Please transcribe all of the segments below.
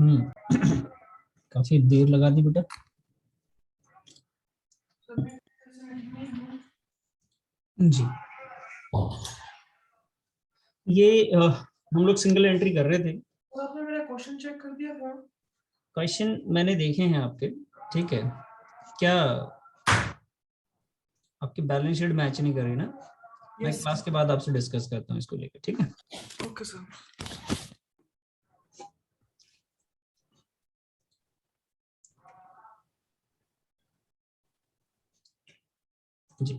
काफी देर लगा दी बेटा। जी, ये हम लोग सिंगल एंट्री कर रहे थे। तो आपने मेरा क्वेश्चन चेक कर दिया था? क्वेश्चन मैंने देखे हैं आपके, ठीक है। क्या आपकी बैलेंस शीट मैच नहीं कर रही ना? मैं क्लास के बाद आपसे डिस्कस करता हूँ इसको लेकर, ठीक है। Okay sir. जी,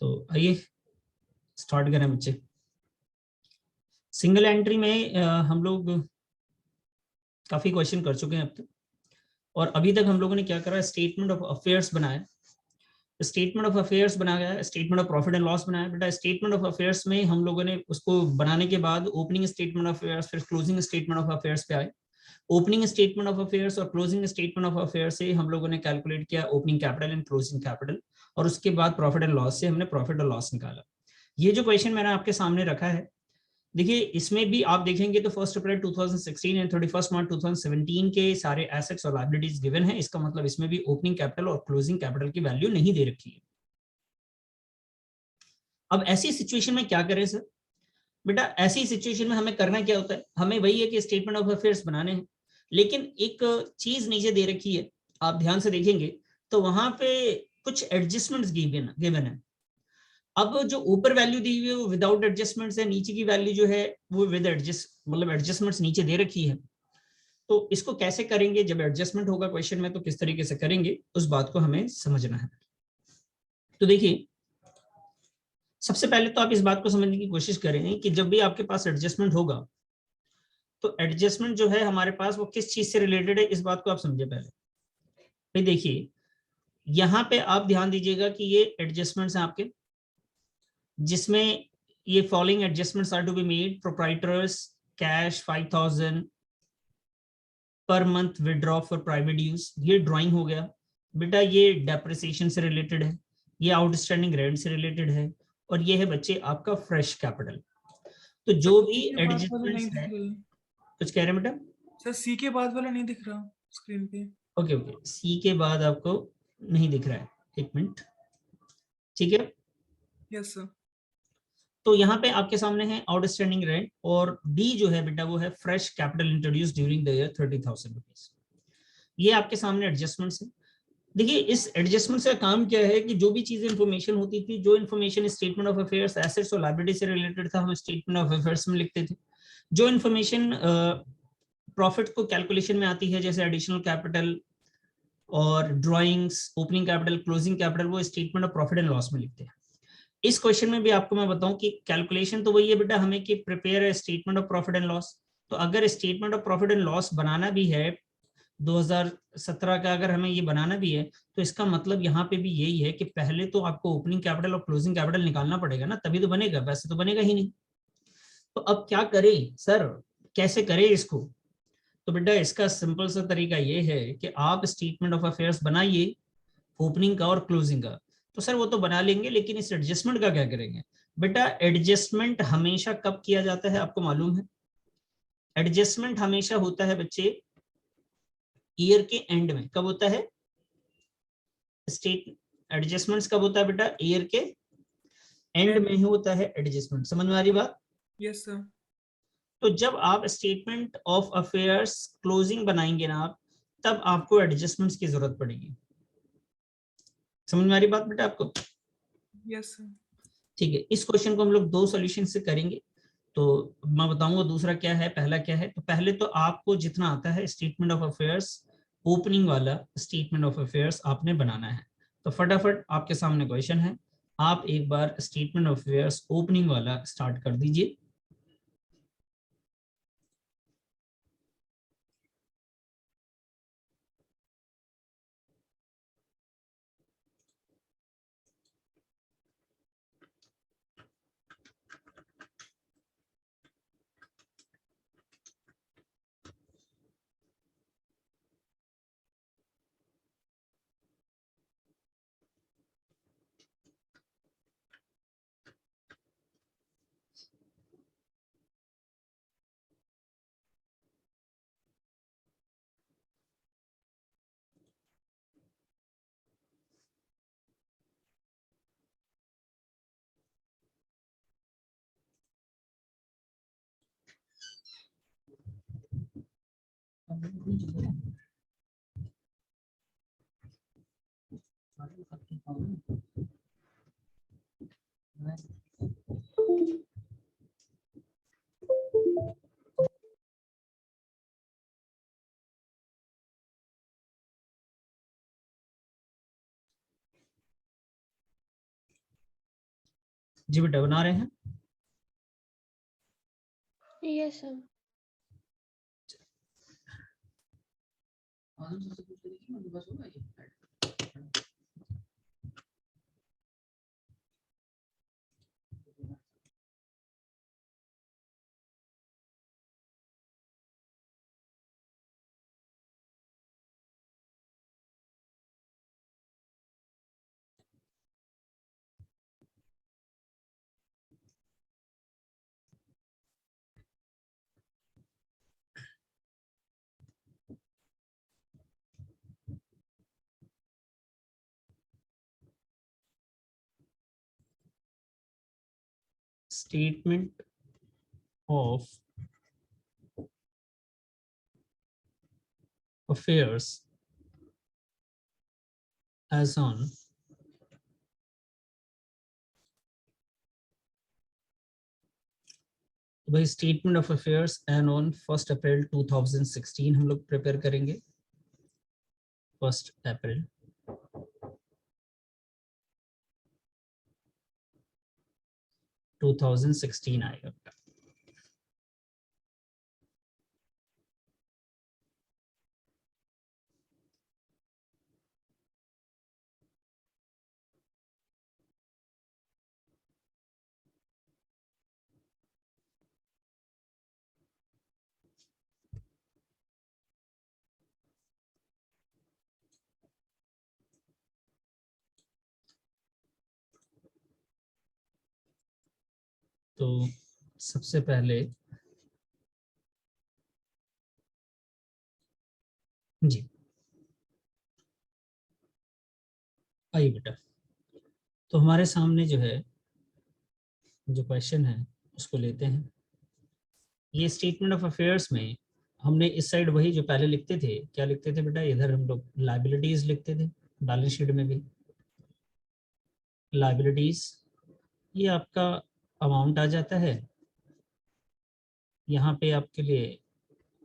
तो आइए स्टार्ट करें बच्चे। सिंगल एंट्री में हम लोग काफी क्वेश्चन कर चुके हैं अब तक, और अभी तक हम लोगों ने क्या करा, स्टेटमेंट ऑफ अफेयर्स बनाया, स्टेटमेंट ऑफ अफेयर्स बना गया, statement of profit and loss बनाया। बेटा स्टेटमेंट ऑफ अफेयर्स में हम लोगों ने उसको बनाने के बाद ओपनिंग स्टेटमेंट ऑफ अफेयर्स, फिर क्लोजिंग स्टेटमेंट ऑफ अफेयर्स पे आए। ओपनिंग स्टेटमेंट ऑफ अफेयर्स और क्लोजिंग स्टेटमेंट ऑफ अफेयर्स से हम लोगों ने कैलकुलेट किया opening capital and closing capital, और उसके बाद प्रॉफिट एंड लॉस से हमने प्रॉफिट और लॉस निकाला। ये जो क्वेश्चन मैंने आपके सामने रखा है, देखिए इसमें भी आप देखेंगे तो 1 अप्रैल 2016 एंड 31 मार्च 2017 के सारे एसेट्स और लायबिलिटीज गिवन है। इसका मतलब इसमें भी ओपनिंग कैपिटल और क्लोजिंग कैपिटल की वैल्यू नहीं दे रखी है। अब ऐसी सिचुएशन में क्या करें सर? बेटा ऐसी सिचुएशन में हमें करना क्या होता है, हमें वही है कि स्टेटमेंट ऑफ अफेयर्स बनाने हैं, लेकिन एक चीज नीचे दे रखी है, आप ध्यान से देखेंगे तो वहां पे कुछ एडजस्टमेंट्स गिवन है। अब जो ऊपर वैल्यू दी हुई है वो विदाउट एडजस्टमेंट्स है, नीचे की वैल्यू जो है वो विद एडजस्ट, मतलब एडजस्टमेंट्स नीचे दे रखी है। तो इसको कैसे करेंगे, जब एडजस्टमेंट होगा क्वेश्चन में तो किस तरीके से करेंगे, उस बात को हमें समझना है। तो देखिए सबसे पहले तो आप इस बात को समझने की कोशिश करें कि जब भी आपके पास एडजस्टमेंट होगा तो एडजस्टमेंट जो है हमारे पास वो किस चीज से रिलेटेड है, इस बात को आप समझे पहले। भाई देखिए यहाँ पे आप ध्यान दीजिएगा कि ये एडजस्टमेंट्स हैं आपके, जिसमें ये following adjustments are to be made: proprietors cash 5000 per month withdraw for private use, ये ड्राइंग हो गया। बेटा ये डेप्रिसिएशन से रिलेटेड है, ये आउटस्टैंडिंग रेंट से रिलेटेड है, और ये है बच्चे आपका फ्रेश कैपिटल। तो जो भी एडजस्टमेंट्स है, कुछ कह रहे हैं बेटा? सर सी के बाद वाला नहीं दिख रहा स्क्रीन पे। ओके ओके, सी के बाद आपको नहीं दिख रहा है, एक मिनट, ठीक है। Yes sir. तो यहाँ पे आपके सामने है आउटस्टैंडिंग रेंट, और डी जो है बेटा वो है fresh capital introduce during the year 30,000 rupees. ये आपके सामने एडजस्टमेंट्स है। देखिए इस एडजस्टमेंट का काम क्या है कि जो भी चीजें इंफॉर्मेशन होती थी, जो information statement of affairs assets और लायबिलिटी से रिलेटेड था, हम स्टेटमेंट ऑफ अफेयर्स में लिखते थे। जो इन्फॉर्मेशन प्रॉफिट को कैलकुलेशन में आती है, जैसे एडिशनल कैपिटल और drawings, opening capital, closing capital, वो statement of profit and loss में लिखते हैं। इस क्वेश्चन में भी आपको मैं बताऊं कि कैलकुलेशन तो वही है बेटा हमें, कि प्रिपेयर है statement of profit and loss. तो अगर statement of profit and loss बनाना भी है 2017 का, अगर हमें ये बनाना भी है, तो इसका मतलब यहाँ पे भी यही है कि पहले तो आपको ओपनिंग कैपिटल और क्लोजिंग कैपिटल निकालना पड़ेगा ना, तभी तो बनेगा, वैसे तो बनेगा ही नहीं। तो अब क्या करें सर, कैसे करें इसको? तो बेटा इसका सिंपल सा तरीका ये है कि आप स्टेटमेंट ऑफ अफेयर्स बनाइए, ओपनिंग का और क्लोजिंग का। तो सर वो तो बना लेंगे, लेकिन इस एडजस्टमेंट का क्या करेंगे? बेटा एडजस्टमेंट हमेशा कब किया जाता है आपको मालूम है? एडजस्टमेंट हमेशा होता है बच्चे ईयर के एंड में। कब होता है स्टेट एडजस्टमेंट्स? कब होता है बेटा? ईयर के एंड में ही होता है एडजस्टमेंट। समझ में आ रही बात? Yes sir. तो जब आप स्टेटमेंट ऑफ अफेयर्स क्लोजिंग बनाएंगे ना आप, तब आपको एडजस्टमेंट्स की जरूरत पड़ेगी। समझ में आ रही बात बेटा आपको? Yes sir. ठीक है, इस क्वेश्चन को हम लोग दो सॉल्यूशन से करेंगे। तो मैं बताऊंगा दूसरा क्या है, पहला क्या है। तो पहले तो आपको जितना आता है स्टेटमेंट ऑफ अफेयर्स, ओपनिंग वाला स्टेटमेंट ऑफ अफेयर्स आपने बनाना है। तो फटाफट आपके सामने क्वेश्चन है, आप एक बार स्टेटमेंट ऑफ अफेयर्स ओपनिंग वाला स्टार्ट कर दीजिए। जी बेटा बना रहे हैं। Yes sir. Statement of affairs as on भाई statement of affairs and on 1 अप्रैल 2016 हम लोग प्रिपेयर करेंगे। 1 अप्रैल 2016 आएगा। तो सबसे पहले जी आइए बेटा, तो हमारे सामने जो है जो क्वेश्चन है उसको लेते हैं। ये स्टेटमेंट ऑफ अफेयर्स में हमने इस साइड वही जो पहले लिखते थे, क्या लिखते थे बेटा, इधर हम लोग लायबिलिटीज लिखते थे, बैलेंस शीट में भी लायबिलिटीज, ये आपका अमाउंट आ जाता है, यहाँ पे आपके लिए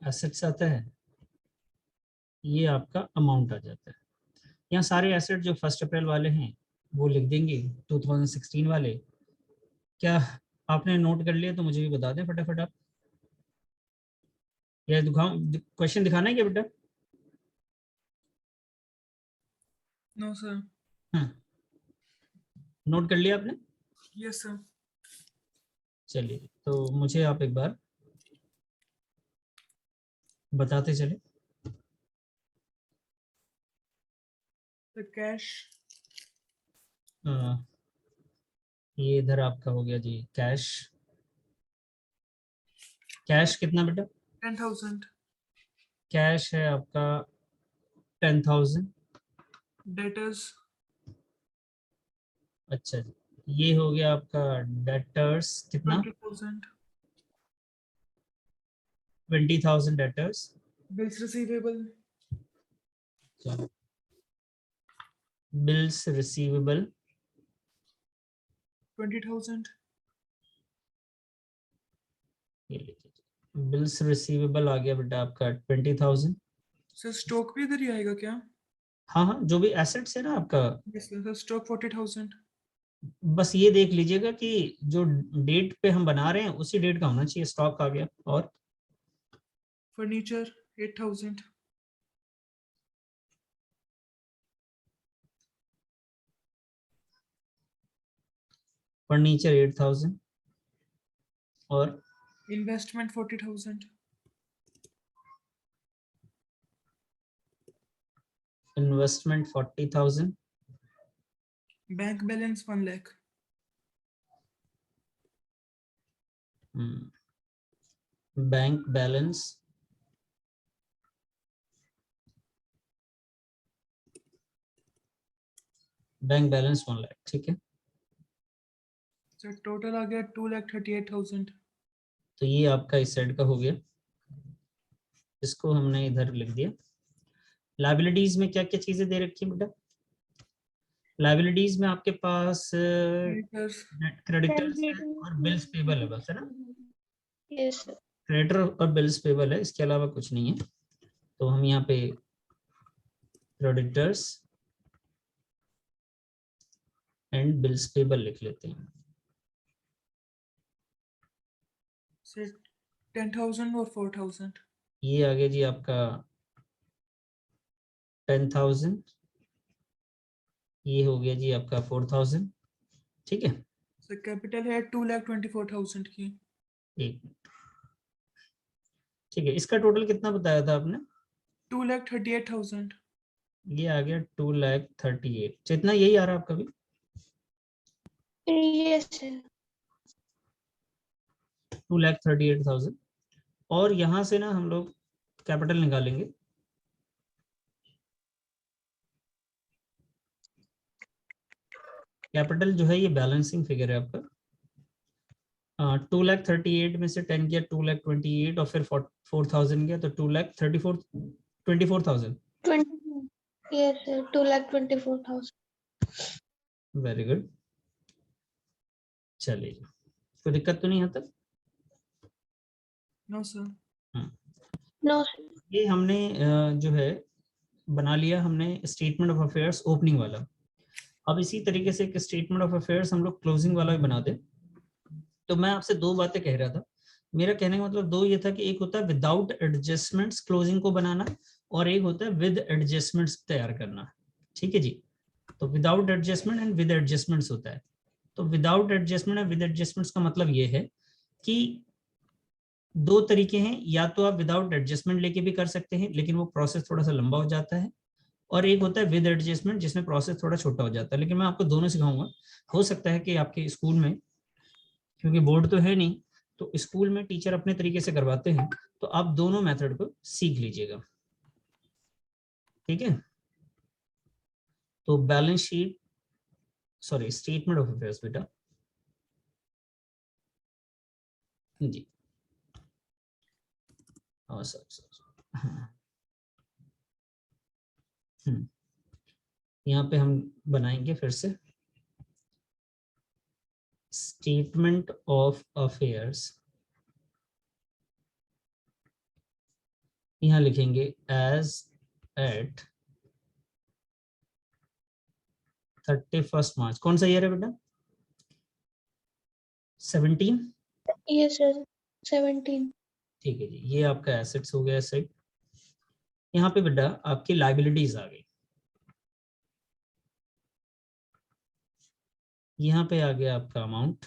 एसेट्स आता है, ये आपका अमाउंट आ जाता है। यहाँ सारे एसेट जो 1 अप्रैल वाले हैं वो लिख देंगे, 2016 वाले। क्या आपने नोट कर लिया तो मुझे भी बता दें फटाफट आप, या दिखाऊं, क्वेश्चन दिखाना है क्या बेटा? No sir. हाँ, नोट कर लिया आपने? Yes sir. चलिए, तो मुझे आप एक बार बताते चले। द कैश ये इधर आपका हो गया जी कैश। कैश कितना बेटा? 10,000। कैश है आपका 10,000। डेटर्स अच्छा, ये हो गया आपका डेटर्स कितना? 20,000। 20,000 debtors. Bills receivable bills receivable 20,000। Bills receivable आ गया बेटा आपका 20,000। सर स्टॉक भी इधर ही आएगा क्या? हाँ हाँ, जो भी एसेट्स है ना आपका, यस सर। स्टॉक 40,000। बस ये देख लीजिएगा कि जो डेट पे हम बना रहे हैं उसी डेट का होना चाहिए, स्टॉक आ गया। और फर्नीचर 8,000। फर्नीचर 8,000 और investment 40,000। Investment 40,000। Bank balance 1 lakh. Bank balance bank balance 1 lakh, ठीक है। सर टोटल आ गया 2,38,000। तो ये आपका इस साइड का हो गया। इसको हमने इधर लिख दिया। लायबिलिटीज में क्या क्या चीजें दे रखी है बेटा? लायबिलिटीज में आपके पास Creditors. क्रेडिटर्स है और बिल्स पेबल है, बस है ना? Yes sir. क्रेडिटर और बिल्स पेबल है, इसके अलावा कुछ नहीं है। तो हम यहाँ पे क्रेडिटर्स एंड बिल्स पेबल लिख लेते हैं। Say 10,000 or 4,000. ये आ गया जी आपका 10,000, ये हो गया जी आपका 4,000, ठीक है। So capital है 2,24,000 की. एक मिनट, ठीक है, इसका टोटल कितना बताया था आपने? 2,38,000. ये आ गया 2,38,000, जितना यही आ रहा है आपका भी? Yes sir. 2,38,000। और यहाँ से ना हम लोग कैपिटल निकालेंगे। कैपिटल जो है ये बैलेंसिंग फिगर है आपका। 2,38,000 में से 10 किया 2,28,000 और फिर 4,000 गया तो 2,24,000। 20 यस सर 2,24,000। वेरी गुड, चलिए कोई दिक्कत तो नहीं है तक? No sir. No sir. ये हमने जो है बना लिया हमने स्टेटमेंट ऑफ अफेयर्स ओपनिंग वाला। अब इसी तरीके से एक स्टेटमेंट ऑफ अफेयर्स हम लोग क्लोजिंग वाला भी बना दें। तो मैं आपसे दो बातें कह रहा था, मेरा कहने का मतलब दो ये था कि एक होता है विदाउट एडजस्टमेंट्स क्लोजिंग को बनाना और एक होता है विद एडजस्टमेंट्स तैयार करना, ठीक है जी। तो without adjustment and with adjustments होता है। तो without adjustment and with adjustments का मतलब ये है कि दो तरीके हैं, या तो आप विदाउट एडजस्टमेंट लेके भी कर सकते हैं लेकिन वो प्रोसेस थोड़ा सा लंबा हो जाता है, और एक होता है विद एडजस्टमेंट जिसमें प्रोसेस थोड़ा छोटा हो जाता है। लेकिन मैं आपको दोनों सिखाऊंगा। हो सकता है कि आपके स्कूल में, क्योंकि बोर्ड तो है नहीं, तो स्कूल में टीचर अपने तरीके से करवाते हैं, तो आप दोनों मेथड को सीख लीजिएगा, ठीक है। तो balance sheet, sorry statement of affairs बेटा जी, हाँ सर यहाँ पे हम बनाएंगे फिर से स्टेटमेंट ऑफ अफेयर्स। यहाँ लिखेंगे एज एट 31 मार्च। कौन सा ईयर है बेटा? 17। Yes sir 17। ठीक है जी, ये आपका एसेट्स हो गया एसेट। यहाँ पे बेटा आपकी लाइबिलिटीज आ गई, यहाँ पे आ गया आपका अमाउंट,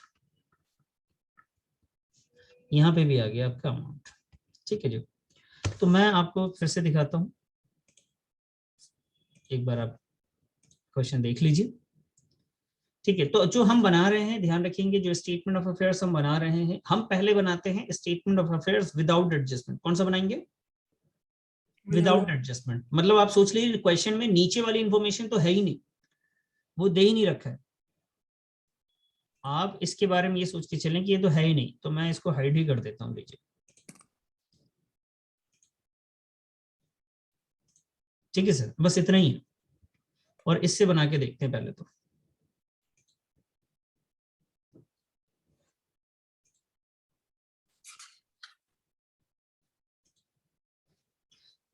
यहाँ पे भी आ गया आपका अमाउंट, ठीक है जी। तो मैं आपको फिर से दिखाता हूँ, एक बार आप क्वेश्चन देख लीजिए, ठीक है। तो जो हम बना रहे हैं ध्यान रखेंगे, जो स्टेटमेंट ऑफ अफेयर्स हम बना रहे हैं, हम पहले बनाते हैं statement of affairs without adjustment. कौन सा बनाएंगे? Without adjustment. मतलब आप सोच लीजिए क्वेश्चन में नीचे वाली इंफॉर्मेशन तो है ही नहीं, वो दे ही नहीं रखा है, आप इसके बारे में ये सोच के चलें कि ये तो है ही नहीं, तो मैं इसको हाइड ही कर देता हूँ, लीजिए, ठीक है सर, बस इतना ही है। और इससे बना के देखते हैं पहले तो।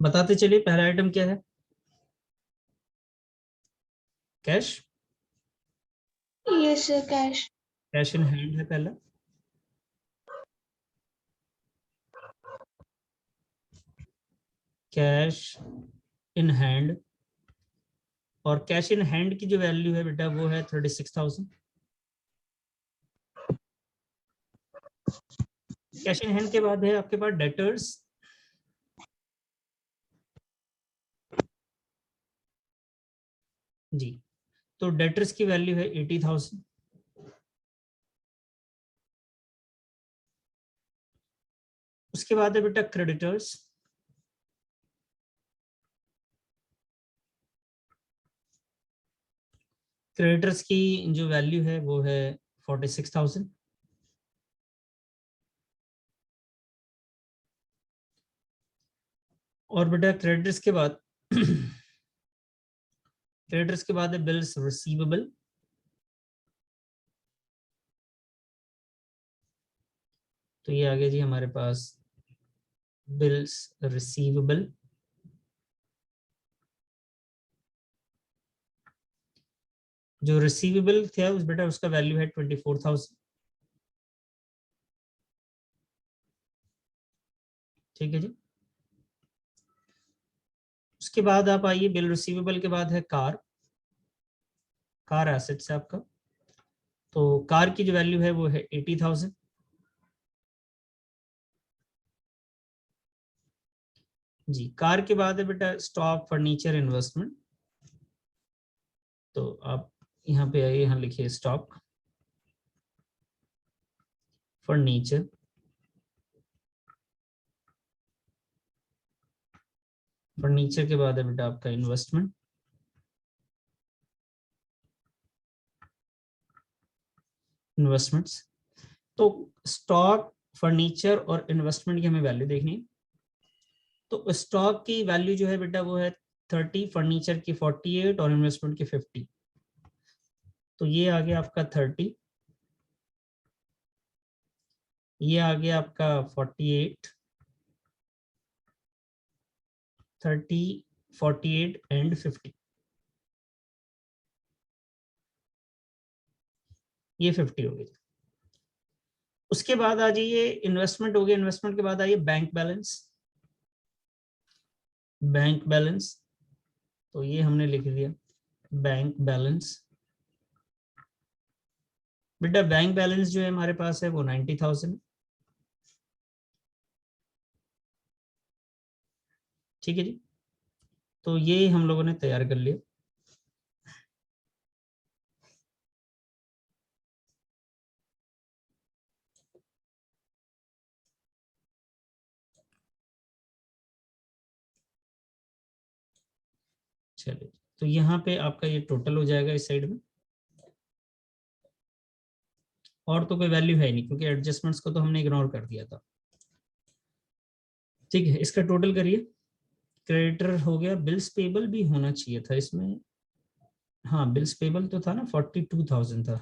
बताते चलिए पहला आइटम क्या है? Cash. Yes sir cash. Cash in hand है पहला, कैश इन हैंड। और कैश इन हैंड की जो वैल्यू है बेटा वो है 36,000। कैश इन हैंड के बाद है आपके पास डेटर्स, जी, तो डेटर्स की वैल्यू है 80,000। उसके बाद है बेटा क्रेडिटर्स, क्रेडिटर्स की जो वैल्यू है वो है 46,000। और बेटा क्रेडिटर्स के बाद क्रेडिटर्स के बाद है बिल्स रिसीवेबल। तो ये आ गया जी हमारे पास बिल्स रिसीवेबल। जो रिसीवेबल था उस बेटा उसका वैल्यू है 24,000। ठीक है जी। उसके बाद आप आइए, बिल रिसीवेबल के बाद है कार। कार एसेट्स है आपका। तो कार की जो वैल्यू है वो है 80,000। जी, कार के बाद है बेटा स्टॉक फर्नीचर इन्वेस्टमेंट। तो आप यहाँ पे आइए, यहाँ लिखिए स्टॉक फर्नीचर। फर्नीचर के बाद है बेटा आपका इन्वेस्टमेंट। इन्वेस्टमेंट्स। तो स्टॉक, फर्नीचर और इन्वेस्टमेंट की हमें वैल्यू देखनी है। तो स्टॉक की वैल्यू जो है बेटा वो है 30, फर्नीचर की 48 और इन्वेस्टमेंट की 50। तो ये आ गया आपका 30, ये आ गया आपका 48, 30, 48 एंड 50। ये 50 हो गई। उसके बाद आ जाइए इन्वेस्टमेंट हो गया। इन्वेस्टमेंट के बाद आइए बैंक बैलेंस। बैंक बैलेंस, तो ये हमने लिख दिया बैंक बैलेंस। बेटा बैंक बैलेंस जो है हमारे पास है वो 90,000। ठीक है जी। तो ये हम लोगों ने तैयार कर लिया। चलिए, तो यहाँ पे आपका ये टोटल हो जाएगा इस साइड में। और तो कोई वैल्यू है नहीं क्योंकि एडजस्टमेंट्स को तो हमने इग्नोर कर दिया था। ठीक है, इसका टोटल करिए। क्रेडिटर हो गया, बिल्स पेबल भी होना चाहिए था इसमें। हाँ, बिल्स पेबल तो था ना, 42,000 था।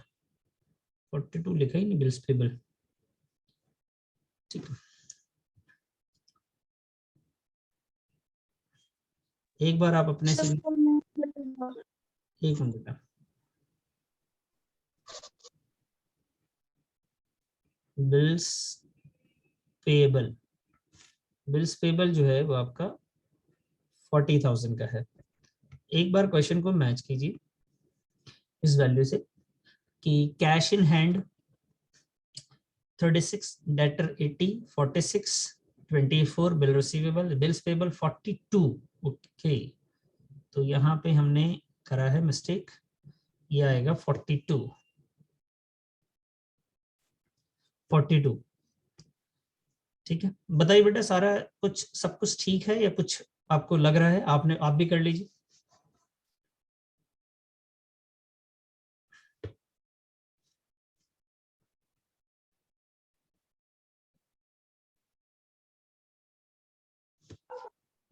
42 लिखा ही नहीं बिल्स पेबल। ठीक है, एक बार आप अपने से सर एक मिनट बेटा। बिल्स पेबल, बिल्स पेबल जो है वो आपका 40,000 का है। एक बार क्वेश्चन को मैच कीजिए इस वैल्यू से कि cash in hand 36, debtor 80, 46, 24, bill receivable, bills payable 42। Okay, तो यहाँ पे हमने करा है मिस्टेक, ये आएगा 42। 42। ठीक है, बताइए बेटा सारा कुछ, सब कुछ ठीक है या कुछ आपको लग रहा है? आपने, आप भी कर लीजिए।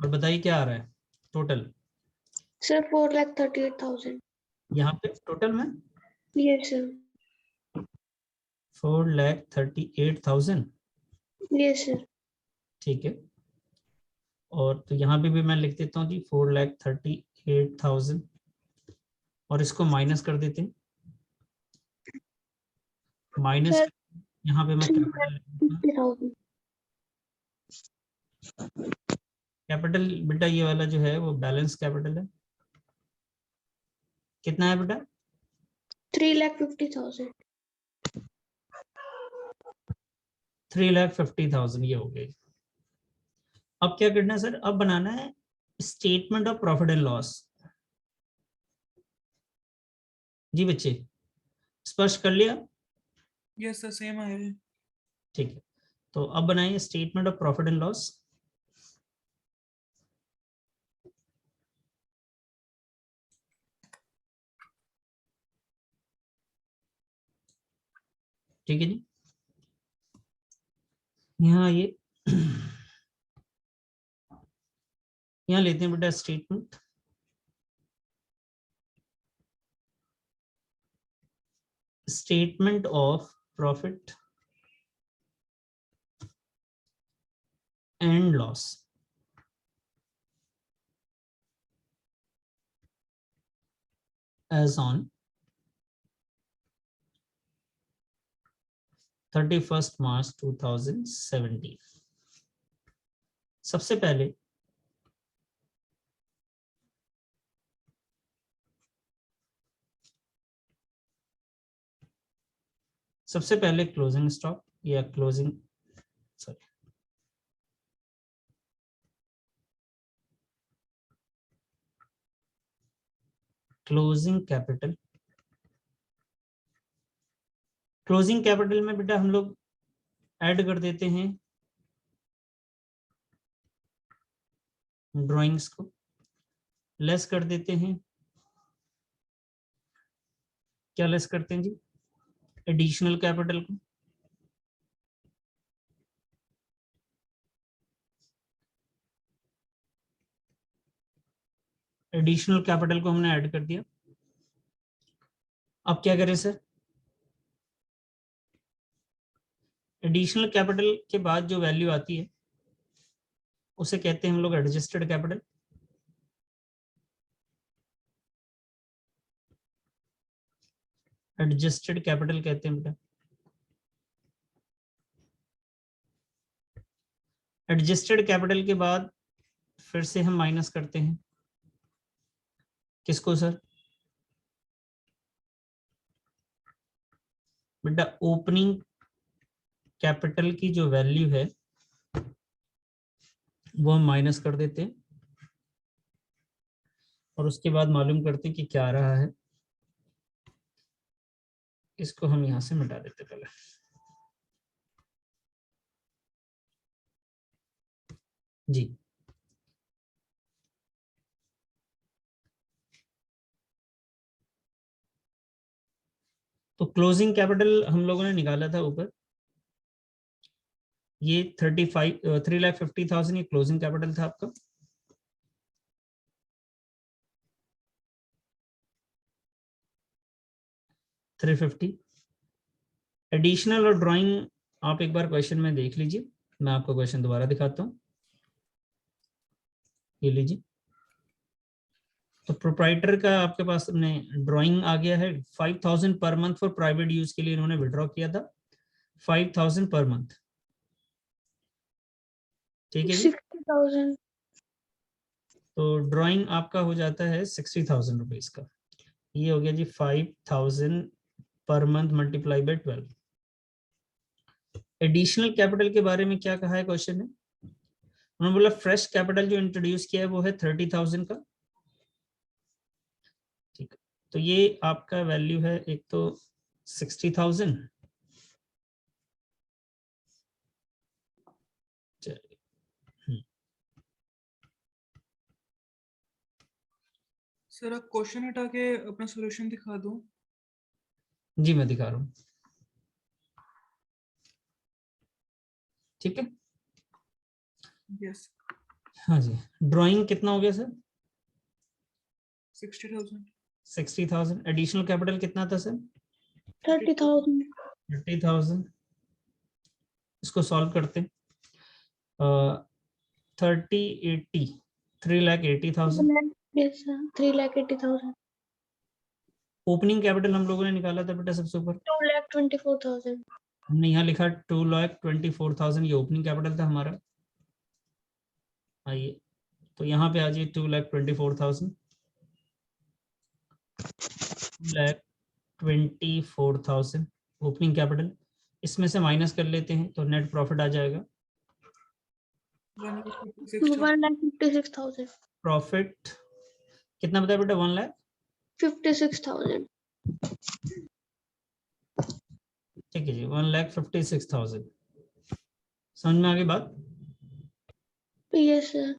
और बताइए क्या आ रहा है टोटल सर 4,38,000। यहाँ पे टोटल में? Yes sir. 4,38,000। Yes sir. ठीक है, और तो यहाँ पे भी मैं लिख देता हूँ जी 4,38,000 और इसको माइनस कर देते हैं। माइनस सर यहाँ पे मैं कैपिटल लिख देता हूँ। 3,50,000। कैपिटल बेटा ये वाला जो है वो बैलेंस कैपिटल है। कितना है बेटा? 3,50,000। 3,50,000 ये हो गई। अब क्या करना है सर? अब बनाना है statement of profit and loss. जी बच्चे, स्पष्ट कर लिया? यस सर, सेम आया है। ठीक है, तो अब बनाइए statement of profit and loss. ठीक है जी, यहाँ ये यहाँ लेते हैं बेटा statement, statement of profit and loss as on 31st March 2017। सबसे पहले क्लोजिंग स्टॉक या closing closing capital. Closing capital में बेटा हम लोग ऐड कर देते हैं ड्राइंग्स को, लेस कर देते हैं, क्या लेस करते हैं जी, एडिशनल कैपिटल को, एडिशनल कैपिटल को हमने ऐड कर दिया। अब क्या करें सर, एडिशनल कैपिटल के बाद जो वैल्यू आती है उसे कहते हैं हम लोग एडजस्टेड कैपिटल। एडजस्टेड कैपिटल कहते हैं बेटा। एडजस्टेड कैपिटल के बाद फिर से हम माइनस करते हैं किसको सर, बेटा ओपनिंग कैपिटल की जो वैल्यू है वो हम माइनस कर देते हैं और उसके बाद मालूम करते हैं कि क्या आ रहा है। इसको हम यहां से मिटा देते पहले। जी तो क्लोजिंग कैपिटल हम लोगों ने निकाला था ऊपर, ये 3,50,000 ये क्लोजिंग कैपिटल था आपका। $350 एडिशनल और ड्राइंग आप एक बार क्वेश्चन में देख लीजिए, मैं आपको क्वेश्चन दोबारा दिखाता हूँ। ये लीजिए, तो प्रोप्राइटर का आपके पास ड्राइंग आ गया है। 5,000 per month for private use के लिए इन्होंने विड्रॉ किया था, 5,000 पर मंथ। ठीक है जी, 60,000। तो ड्राइंग आपका हो जाता है 60,000 रुपीज का। ये हो गया जी 5,000 per month multiply by 12। Additional capital के बारे में क्या कहा है क्वेश्चन में, उन्होंने बोला फ्रेश कैपिटल जो इंट्रोड्यूस किया है वो है 30,000 का। ठीक है, तो ये आपका वैल्यू है एक तो 60,000, सर आप क्वेश्चन हटा के अपना सॉल्यूशन दिखा दो। जी मैं दिखा रहा हूँ। ठीक है, यस, हाँ जी, ड्राइंग कितना हो गया सर, 60,000। 60,000। एडिशनल कैपिटल कितना था सर, 30,000। 30,000। इसको सॉल्व करते हैं, 3080 3,80,000। Yes sir, 3,80,000। ओपनिंग कैपिटल हम लोगों ने निकाला था बेटा सबसे ऊपर, 2,24,000। हमने यहाँ लिखा 2,24,000, ये ओपनिंग कैपिटल था हमारा। आइए तो यहाँ पे आ जाइए 2,24,000, 2,24,000 ओपनिंग कैपिटल। इसमें से माइनस कर लेते हैं तो नेट प्रॉफिट आ जाएगा। 1,56,000। प्रॉफिट कितना बताया बेटा, 56,000। ठीक है जी, 1,56,000। समझ में आ गई बात। Yes sir।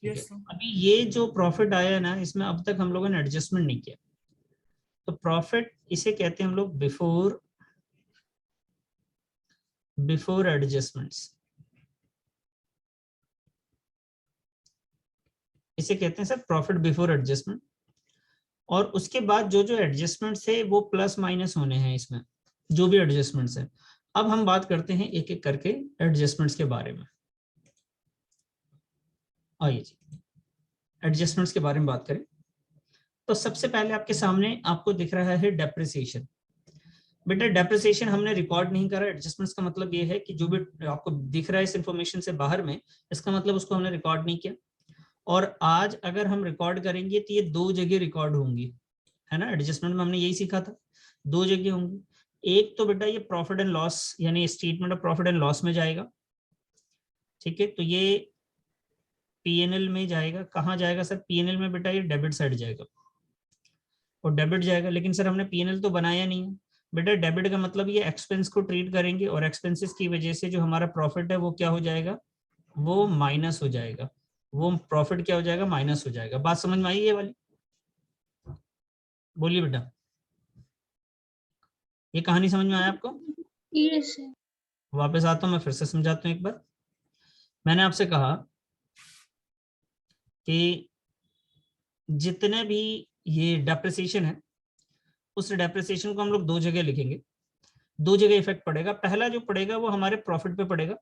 ठीक है, अभी ये जो प्रॉफिट आया है ना, इसमें अब तक हम लोगों ने एडजस्टमेंट नहीं किया, तो प्रॉफिट इसे कहते हैं हम लोग बिफोर एडजस्टमेंट्स। इसे कहते हैं सर प्रॉफिट बिफोर एडजस्टमेंट। और उसके बाद जो जो एडजस्टमेंट्स है वो प्लस माइनस होने हैं इसमें, जो भी एडजस्टमेंट्स है। अब हम बात करते हैं एक एक करके एडजस्टमेंट्स के बारे में। आइए जी, एडजस्टमेंट्स के बारे में बात करें तो सबसे पहले आपके सामने आपको दिख रहा है डेप्रिसिएशन। बेटा डेप्रिसिएशन हमने रिकॉर्ड नहीं करा। एडजस्टमेंट्स का मतलब ये है कि जो भी आपको दिख रहा है इस इंफॉर्मेशन से बाहर में, इसका मतलब उसको हमने रिकॉर्ड नहीं किया। और आज अगर हम रिकॉर्ड करेंगे तो ये दो जगह रिकॉर्ड होंगी, है ना। एडजस्टमेंट में हमने यही सीखा था, दो जगह होंगी। एक तो बेटा ये प्रॉफिट एंड लॉस यानी statement of profit and loss में जाएगा, ठीक है। तो ये पीएनएल में जाएगा। कहाँ जाएगा सर? पीएनएल में बेटा ये डेबिट साइड जाएगा और डेबिट जाएगा। लेकिन सर हमने पीएनएल तो बनाया नहीं है बेटा। डेबिट का मतलब ये एक्सपेंस को ट्रीट करेंगे और एक्सपेंसेस की वजह से जो हमारा प्रॉफिट है वो क्या हो जाएगा? वो माइनस हो जाएगा। वो प्रॉफिट क्या हो जाएगा? माइनस हो जाएगा। बात समझ में आई ये वाली? बोलिए बेटा, ये कहानी समझ में आया आपको? Yes sir. वापस आता हूं, मैं फिर से समझाता हूं एक बार। मैंने आपसे कहा कि जितने भी ये डेप्रिसिएशन है उस डेप्रिसिएशन को हम लोग दो जगह लिखेंगे। दो जगह इफेक्ट पड़ेगा। पहला जो पड़ेगा वो हमारे प्रॉफिट पे पड़ेगा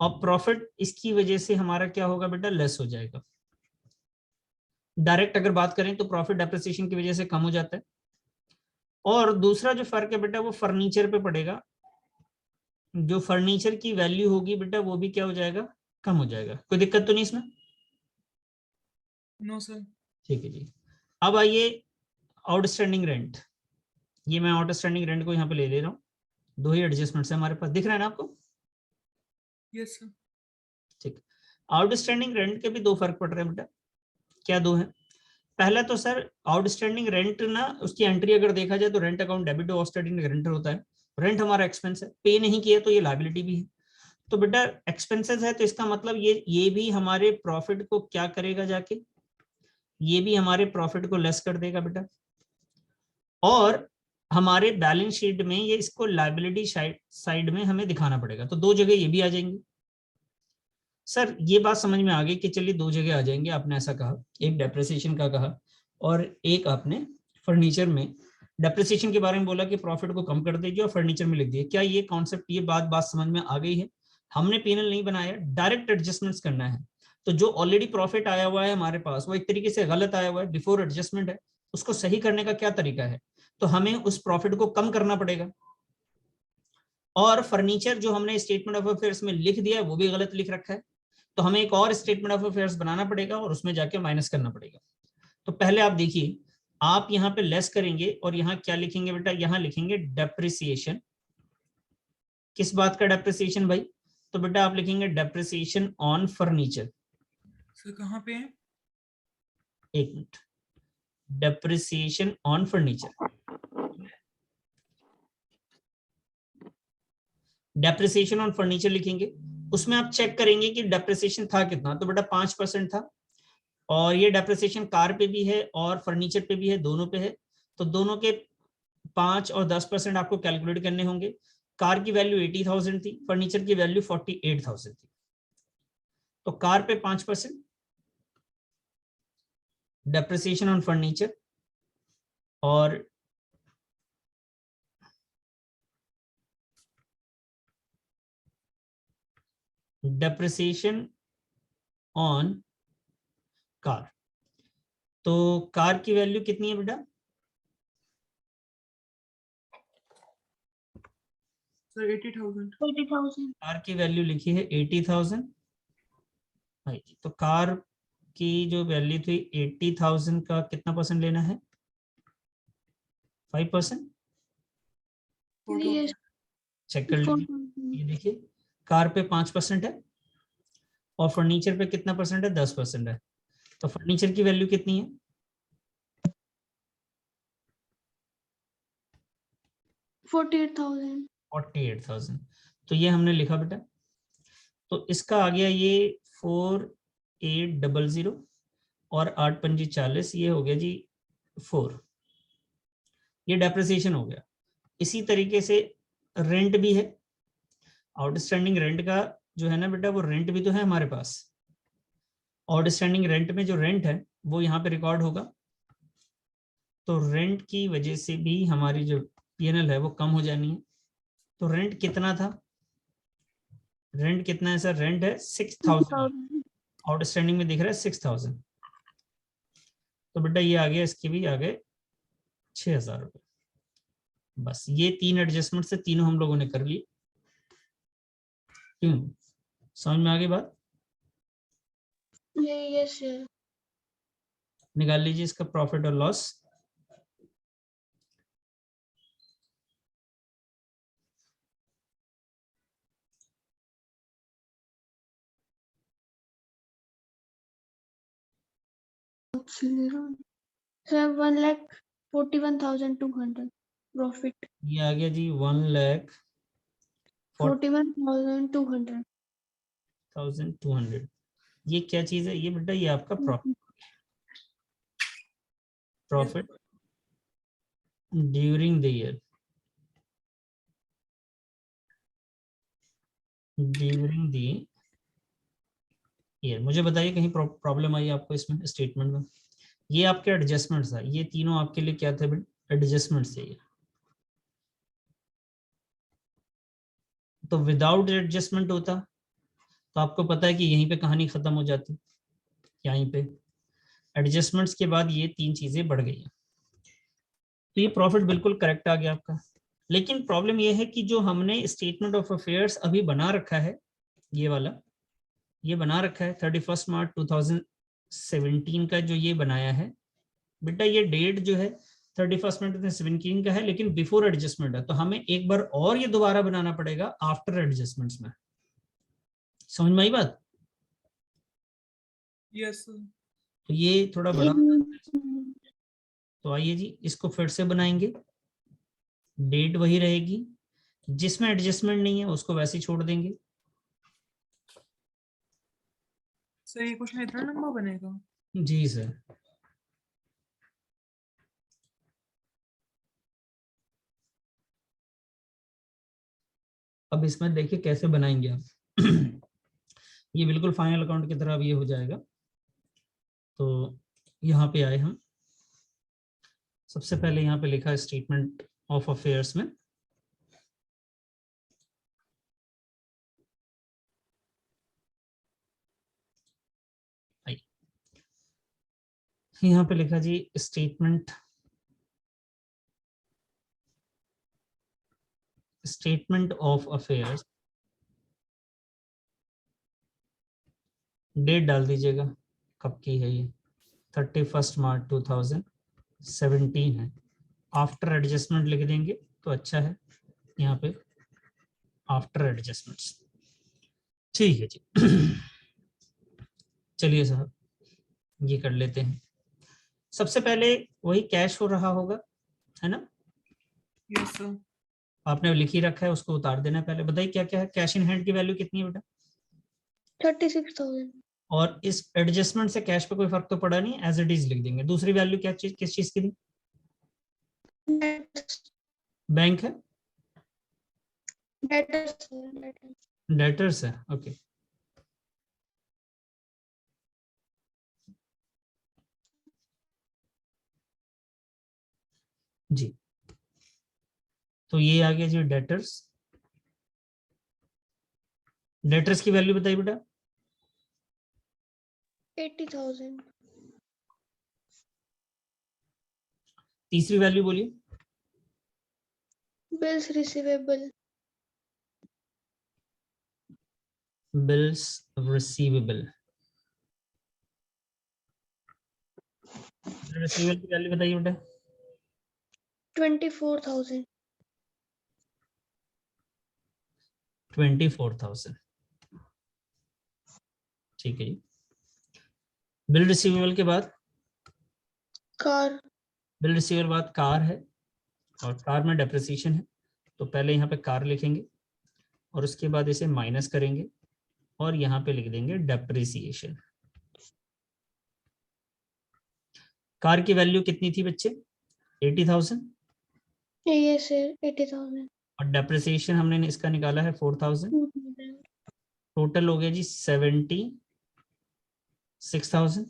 और प्रॉफिट इसकी वजह से हमारा क्या होगा बेटा? लेस हो जाएगा। डायरेक्ट अगर बात करें तो प्रॉफिट डेप्रिसिएशन की वजह से कम हो जाता है। और दूसरा जो फर्क है बेटा वो फर्नीचर पे पड़ेगा। जो फर्नीचर की वैल्यू होगी बेटा वो भी क्या हो जाएगा? कम हो जाएगा। कोई दिक्कत तो नहीं इसमें? No sir. ठीक है जी। अब आइए आउटस्टैंडिंग रेंट। ये मैं आउटस्टैंडिंग रेंट को यहाँ पे ले रहा हूँ। दो ही एडजस्टमेंट्स है हमारे पास, दिख रहा है ना आपको? Yes sir. ठीक। आउटस्टैंडिंग रेंट के भी दो फर्क पड़ रहे हैं बेटा। क्या दो है? पहला तो सर आउटस्टैंडिंग रेंट ना, उसकी एंट्री अगर देखा जाए तो रेंट अकाउंट डेबिट और आउटस्टैंडिंग रेंट होता है। रेंट हमारा एक्सपेंस है, पे नहीं किया तो ये लायबिलिटी भी है। तो बेटा एक्सपेंसेस है तो इसका मतलब ये भी हमारे प्रॉफिट को क्या करेगा जाके? ये भी हमारे प्रॉफिट को लेस कर देगा बेटा। और हमारे बैलेंस शीट में ये इसको लायबिलिटी साइड में हमें दिखाना पड़ेगा। तो दो जगह ये भी आ जाएंगी। सर ये बात समझ में आ गई कि चलिए दो जगह आ जाएंगे। आपने ऐसा कहा, एक डेप्रिसिएशन का कहा और एक आपने फर्नीचर में डेप्रिसिएशन के बारे में बोला कि प्रॉफिट को कम कर दीजिए और फर्नीचर में लिख दिए। क्या ये कॉन्सेप्ट, ये बात समझ में आ गई है? हमने पीएनएल नहीं बनाया, डायरेक्ट एडजस्टमेंट्स करना है। तो जो ऑलरेडी प्रॉफिट आया हुआ है हमारे पास वो एक तरीके से गलत आया हुआ है, बिफोर एडजस्टमेंट है। उसको सही करने का क्या तरीका है? तो हमें उस प्रॉफिट को कम करना पड़ेगा। और फर्नीचर जो हमने स्टेटमेंट ऑफ अफेयर्स में लिख दिया है वो भी गलत लिख रखा है। तो हमें एक और स्टेटमेंट ऑफ अफेयर्स बनाना पड़ेगा और उसमें जाके माइनस करना पड़ेगा। तो पहले आप देखिए, आप यहाँ पे लेस करेंगे और यहाँ क्या लिखेंगे बेटा? यहाँ लिखेंगे डेप्रिसिएशन। किस बात का डेप्रिसिएशन भाई? तो बेटा आप लिखेंगे डेप्रिसिएशन ऑन फर्नीचर। सर कहाँ पे है? एक minute, depreciation on furniture. Depreciation on furniture लिखेंगे। उसमें आप चेक करेंगे कि डेप्रिसिएशन था कितना। तो बेटा 5% था। और ये डेप्रिसिएशन कार पे भी है और फर्नीचर पे भी है, दोनों पे है। तो दोनों के 5 और 10% आपको कैलकुलेट करने होंगे। कार की वैल्यू 80,000 थी, फर्नीचर की वैल्यू 48,000 थी। तो कार पे 5% डेप्रिसिएशन ऑन फर्नीचर और डेप्रिसिएशन ऑन कार। तो कार की वैल्यू कितनी है बेटा? सर 80,000। 80,000। कार की वैल्यू लिखी है 80,000। तो कार की जो वैल्यू थी 80,000 का कितना परसेंट लेना है? 5%। यस। चेक कर लीजिए। ये देखिए, कार पे 5% है और फर्नीचर पे कितना परसेंट है? 10% है। तो फर्नीचर की वैल्यू कितनी है? 48,000। 48,000। तो ये हमने लिखा बेटा। तो इसका आ गया ये 4800 और 8 पंजी 40, ये हो गया जी 4। ये डेप्रिसिएशन हो गया। इसी तरीके से रेंट भी है। आउटस्टैंडिंग रेंट का जो है ना बेटा, वो रेंट भी तो है हमारे पास। आउटस्टैंडिंग रेंट में जो रेंट है वो यहाँ पे रिकॉर्ड होगा, तो रेंट की वजह से भी हमारी जो पीएनएल है वो कम हो जानी है। तो रेंट कितना था, रेंट कितना है सर, रेंट है 6000, आउटस्टैंडिंग में दिख रहा है 6000, तो बेटा ये आ गया, इसके भी आ गए 6000 रुपये। बस ये 3 एडजस्टमेंट से तीनों हम लोगों ने कर लिए। क्यों, समझ में आ गई बात? Yes sir. निकाल लीजिए इसका प्रॉफिट और लॉस। Sir 1,41,200 profit. ये आ गया जी 1,41,200। ये क्या चीज है ये बेटा, ये आपका profit during the year, during the year. मुझे बताइए कहीं प्रॉब्लम आई आपको इसमें स्टेटमेंट में? ये आपके एडजस्टमेंट्स है, ये तीनों आपके लिए क्या थे बेटा, एडजस्टमेंट्स है ये। तो विदाउट एडजस्टमेंट होता तो आपको पता है कि यहीं पे कहानी खत्म हो जाती, यहीं पे एडजस्टमेंट्स के बाद ये 3 चीजें बढ़ गई हैं। तो ये प्रॉफिट बिल्कुल करेक्ट आ गया आपका। लेकिन प्रॉब्लम ये है कि जो हमने स्टेटमेंट ऑफ अफेयर्स अभी बना रखा है, ये वाला, ये बना रखा है 31 मार्च 2017 का जो ये बनाया है बेटा, ये डेट जो है 31 मार्च 2017 का है, लेकिन बिफोर एडजस्टमेंट है, तो हमें एक बार और ये दोबारा बनाना पड़ेगा आफ्टर एडजस्टमेंट्स में। समझ में आई बात? Yes sir. तो ये थोड़ा बड़ा, तो आइए जी इसको फिर से बनाएंगे। डेट वही रहेगी, जिसमें एडजस्टमेंट नहीं है उसको वैसे ही छोड़ देंगे। सर ये क्वेश्चन इतना लंबा बनेगा? जी सर। अब इसमें देखिए कैसे बनाएंगे आप। ये बिल्कुल फाइनल अकाउंट की तरह अब ये हो जाएगा। तो यहाँ पे आए हम, सबसे पहले यहाँ पे लिखा है स्टेटमेंट ऑफ अफेयर्स में, यहाँ पे लिखा जी स्टेटमेंट ऑफ अफेयर्स, डेट डाल दीजिएगा कब की है ये, 31 मार्च 2017 है। आफ्टर एडजस्टमेंट लिख देंगे तो अच्छा है, यहाँ पे आफ्टर एडजस्टमेंट्स। ठीक है जी। चलिए साहब ये कर लेते हैं। सबसे पहले वही कैश हो रहा होगा, है ना? Yes sir. आपने लिख ही रखा है, उसको उतार देना है। पहले बताइए क्या क्या है, कैश इन हैंड की वैल्यू कितनी है बेटा? 36,000। और इस एडजस्टमेंट से कैश पे कोई फर्क तो पड़ा नहीं, एज इट इज लिख देंगे। दूसरी वैल्यू क्या चीज, किस चीज की थी? बैंक है, डेटर्स है, ओके। जी तो ये आ गया जी डेटर्स। डेटर्स की वैल्यू बताइए बेटा। 80,000। तीसरी वैल्यू बोलिए। Bills receivable. Bills receivable, receivable की वैल्यू बताइए बेटा। 24,000। 24,000, ठीक है जी। बिल रिसीवेबल के बाद, कार। बिल रिसीवेबल बाद कार है, और कार में डेप्रिसिएशन है, तो पहले यहाँ पे कार लिखेंगे और उसके बाद इसे माइनस करेंगे और यहाँ पे लिख देंगे डेप्रिसिएशन। कार की वैल्यू कितनी थी बच्चे? 80,000, यस सर 80,000। और डेप्रिसिएशन हमने इसका निकाला है 4,000। टोटल हो गया जी 6,000।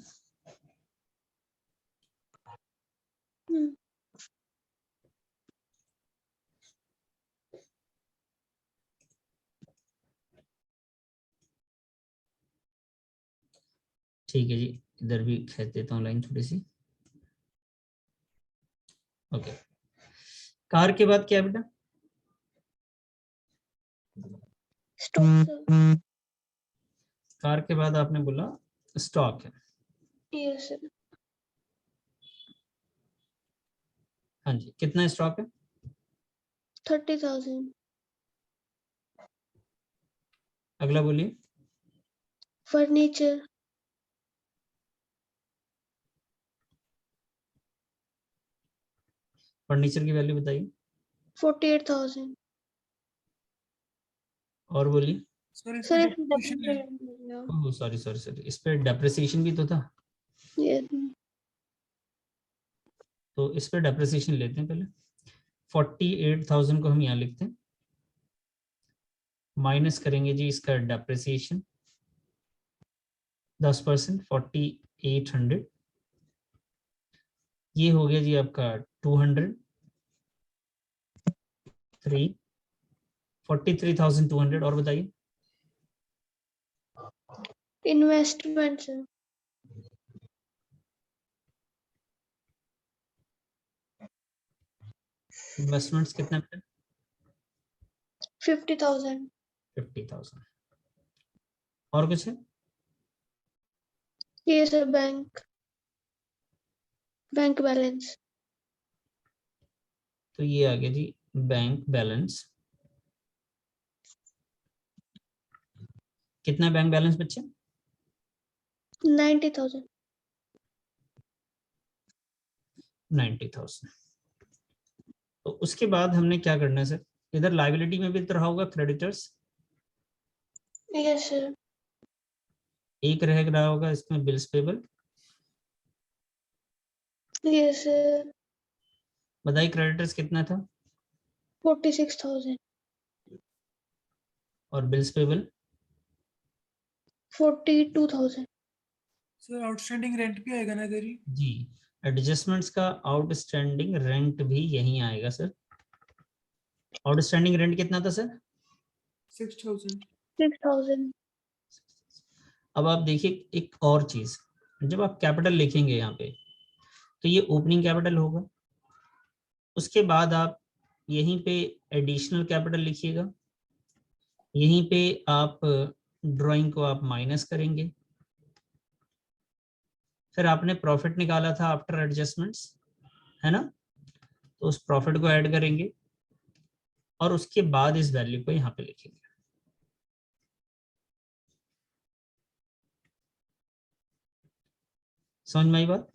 ठीक है जी, इधर भी खींच देता हूँ लाइन थोड़ी सी। ओके, कार के बाद क्या है बेटा? स्टॉक। कार के बाद आपने बोला स्टॉक है। Yes sir. हाँ जी, कितना स्टॉक है? 30,000। अगला बोलिए। फर्नीचर। फर्नीचर की वैल्यू बताइए। 48,000। और बोलिए। सर इस पे सर डेप्रिसिएशन है। ओह सॉरी सॉरी सॉरी, इस पे डेप्रिसिएशन भी तो था, तो इस पे डेप्रिसिएशन लेते हैं पहले। 48,000 को हम यहाँ लिखते हैं, माइनस करेंगे जी इसका डेप्रिसिएशन 10%, 4800। ये हो गया जी आपका 200, 43,200। और बताइए। Investment sir. इन्वेस्टमेंट्स कितना बेटा? 50,000। 50,000। और कुछ है? ये सर बैंक बैलेंस। तो ये आ गया जी बैंक बैलेंस। कितना बैंक बैलेंस बच्चे? 90,000। 90,000। तो उसके बाद हमने क्या करना है सर? इधर लाइबिलिटी में भी तो रहा होगा क्रेडिटर्स, यस सर। एक रह रहा होगा इसमें बिल्स पेबल। Yes sir. बताइए क्रेडिटर्स कितना था 46,000। और bills payable? 42,000। Sir outstanding rent भी आएगा ना इधर ही। जी, एडजस्टमेंट्स का आउटस्टैंडिंग रेंट भी यहीं आएगा सर। आउटस्टैंडिंग रेंट कितना था सर? 6,000। 6,000। अब आप देखिए एक और चीज, जब आप कैपिटल लिखेंगे यहाँ पे तो ये ओपनिंग कैपिटल होगा, उसके बाद आप यहीं पे एडिशनल कैपिटल लिखिएगा, यहीं पे आप ड्राइंग को आप माइनस करेंगे, फिर आपने प्रॉफिट निकाला था आफ्टर एडजस्टमेंट्स, है ना, तो उस प्रॉफिट को ऐड करेंगे और उसके बाद इस वैल्यू को यहाँ पे लिखेंगे। समझ में आई बात?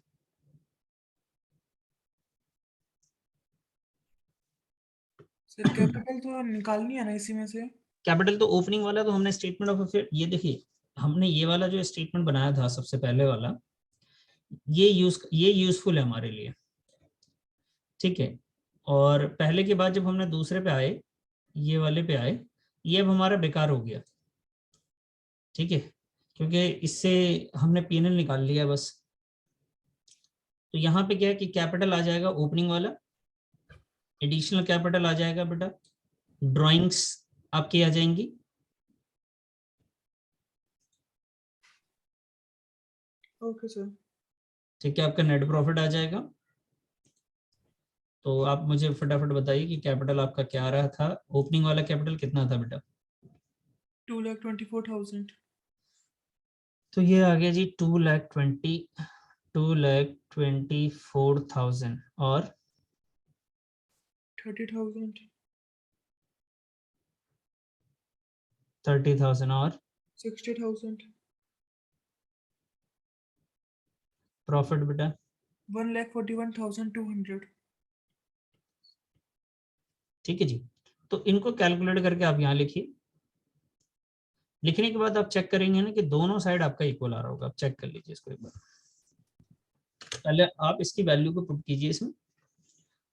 सर कैपिटल तो निकालनी है ना इसी में से। कैपिटल तो ओपनिंग वाला तो हमने स्टेटमेंट ऑफ अफेयर, ये देखिए हमने ये वाला जो स्टेटमेंट बनाया था सबसे पहले वाला, ये यूजफुल है हमारे लिए, ठीक है। और पहले के बाद जब हमने दूसरे पे आए, ये वाले पे आए, ये अब हमारा बेकार हो गया, ठीक है, क्योंकि इससे हमने पीएनएल निकाल लिया बस। तो यहाँ पे क्या है कि कैपिटल आ जाएगा ओपनिंग वाला, एडिशनल कैपिटल आ जाएगा बेटा, ड्राइंग्स आपकी आ जाएंगी, ओके सर। ठीक है, आपका नेट प्रॉफिट आ जाएगा। तो आप मुझे फटाफट बताइए कि कैपिटल आपका क्या आ रहा था, ओपनिंग वाला कैपिटल कितना था बेटा? 2,24,000। तो ये आ गया जी 2,24,000 और 30,000। 30,000 और 60,000। प्रॉफिट बेटा 1,41,200। ठीक है जी। तो इनको कैलकुलेट करके आप यहाँ लिखिए, लिखने के बाद आप चेक करेंगे ना कि दोनों साइड आपका इक्वल आ रहा होगा। आप चेक कर लीजिए इसको एक बार, पहले आप इसकी वैल्यू को पुट कीजिए इसमें,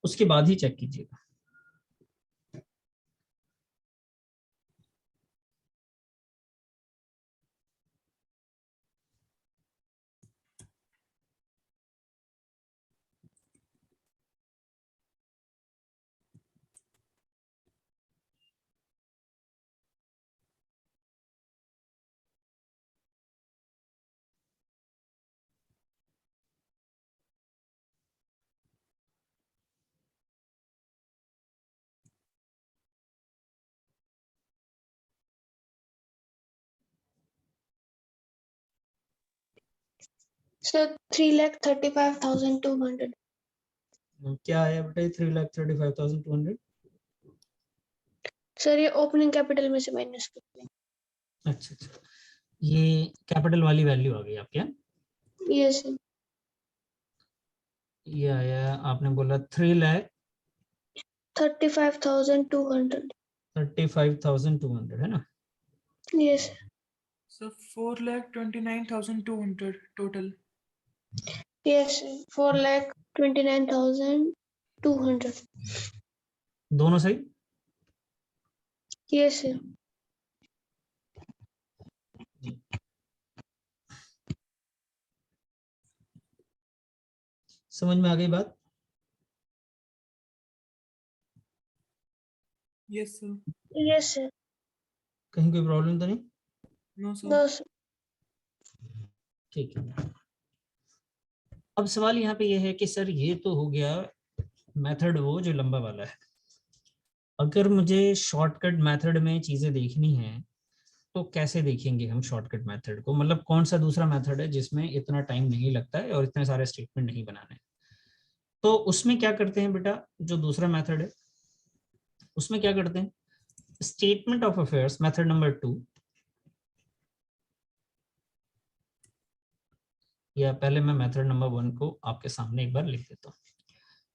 उसके बाद ही चेक कीजिएगा। सर 3,35,200. क्या है बेटा 3,35,200? सर ये ओपनिंग कैपिटल में से माइनस करते हैं. अच्छा अच्छा, ये कैपिटल वाली वैल्यू आ गई आपके यहाँ। Yes sir. ये आया, आपने बोला 35,200. 3,35,200 है ना? Yes sir 4,29,200 total. यस 4,29,200. दोनों सही? Yes sir. समझ में आ गई बात? Yes sir. Yes sir. कहीं कोई प्रॉब्लम तो नहीं? No sir. No sir. ठीक है। अब सवाल यहाँ पे ये है कि सर ये तो हो गया मेथड वो जो लंबा वाला है, अगर मुझे शॉर्टकट मेथड में चीजें देखनी है तो कैसे देखेंगे हम शॉर्टकट मेथड को? मतलब कौन सा दूसरा मेथड है जिसमें इतना टाइम नहीं लगता है और इतने सारे स्टेटमेंट नहीं बनाने हैं? तो उसमें क्या करते हैं बेटा, जो दूसरा मेथड है उसमें क्या करते हैं, statement of affairs method number 2, या पहले मैं मेथड नंबर 1 को आपके सामने एक बार लिख देता हूँ।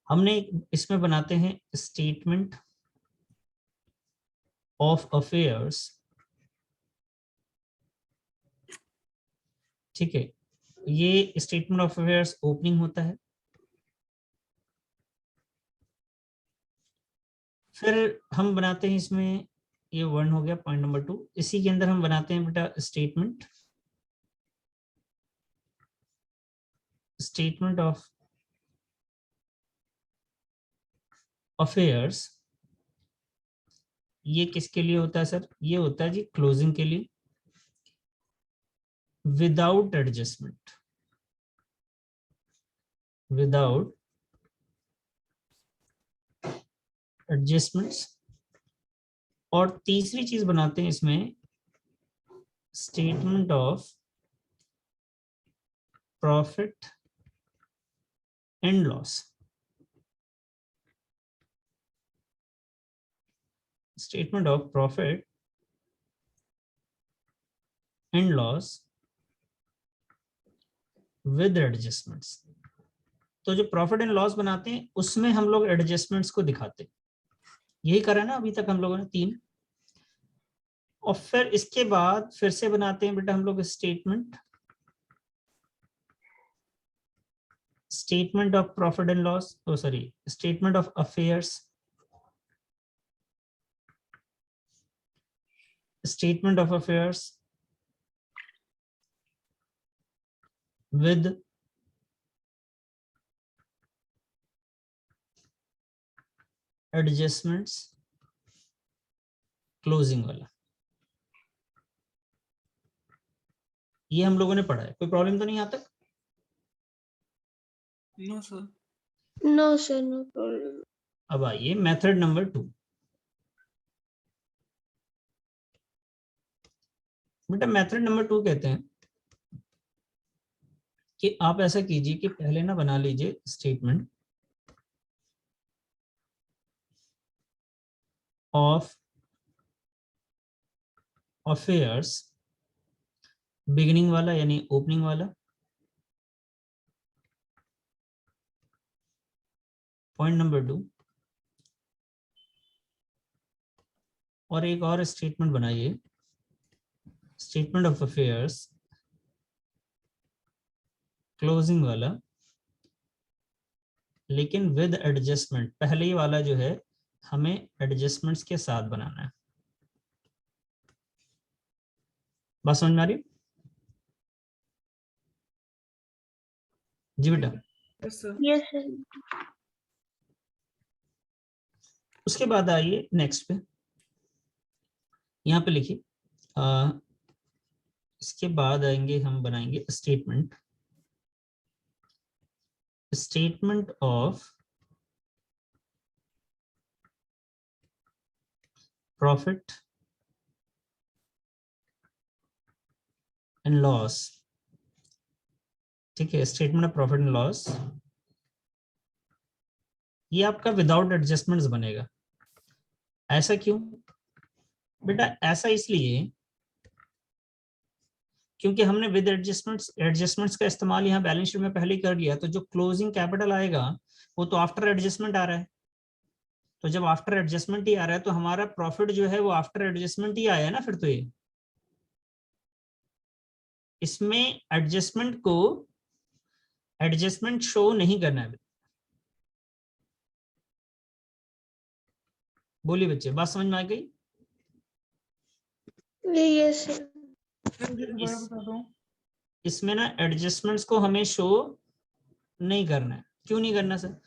हमने इसमें बनाते हैं स्टेटमेंट ऑफ अफेयर्स, ठीक है। ये स्टेटमेंट ऑफ अफेयर्स ओपनिंग होता है, फिर हम बनाते हैं इसमें, ये 1 हो गया पॉइंट नंबर 2। इसी के अंदर हम बनाते हैं बेटा स्टेटमेंट ऑफ अफेयर्स। ये किसके लिए होता है सर? ये होता है जी क्लोजिंग के लिए, विदाउट एडजस्टमेंट, विदाउट एडजस्टमेंट्स। और तीसरी चीज बनाते हैं इसमें statement of profit and loss. Statement of profit and loss with adjustments. तो जो प्रॉफिट एंड लॉस बनाते हैं उसमें हम लोग एडजस्टमेंट्स को दिखाते हैं। यही करा ना अभी तक हम लोगों ने 3। और फिर इसके बाद फिर से बनाते हैं बेटा हम लोग statement of profit and loss, oh sorry, statement of affairs, statement of affairs with adjustments, closing वाला। ये हम लोगों ने पढ़ा है, कोई प्रॉब्लम तो नहीं यहाँ तक? No sir. No sir. No problem. अब आइए मेथड नंबर 2। बेटा मेथड नंबर 2 कहते हैं कि आप ऐसा कीजिए कि पहले ना बना लीजिए स्टेटमेंट ऑफ अफेयर्स, बिगिनिंग वाला यानी ओपनिंग वाला, पॉइंट नंबर 2। और एक और स्टेटमेंट बनाइए, स्टेटमेंट ऑफ अफेयर्स क्लोजिंग वाला, लेकिन विद एडजस्टमेंट। पहले ही वाला जो है हमें एडजस्टमेंट्स के साथ बनाना है। बात समझ में आ रही है? जी बेटा। Yes sir. Yes sir. उसके बाद आइए नेक्स्ट पे, यहाँ पे लिखिए, इसके बाद आएंगे हम बनाएंगे statement of profit and loss, ठीक है, statement of profit and loss, ये आपका विदाउट एडजस्टमेंट्स बनेगा। ऐसा क्यों बेटा? ऐसा इसलिए क्योंकि हमने विद एडजस्टमेंट्स का इस्तेमाल यहाँ बैलेंस शीट में पहले ही कर लिया, तो जो क्लोजिंग कैपिटल आएगा वो तो आफ्टर एडजस्टमेंट आ रहा है। तो जब आफ्टर एडजस्टमेंट ही आ रहा है तो हमारा प्रॉफिट जो है वो आफ्टर एडजस्टमेंट ही आया है ना फिर। तो ये इसमें एडजस्टमेंट शो नहीं करना है। बोलिए बच्चे, बात समझ में आ गई? Yes sir. सर दोबारा बता दो। इसमें ना एडजस्टमेंट्स को हमें शो नहीं करना है। क्यों नहीं करना सर?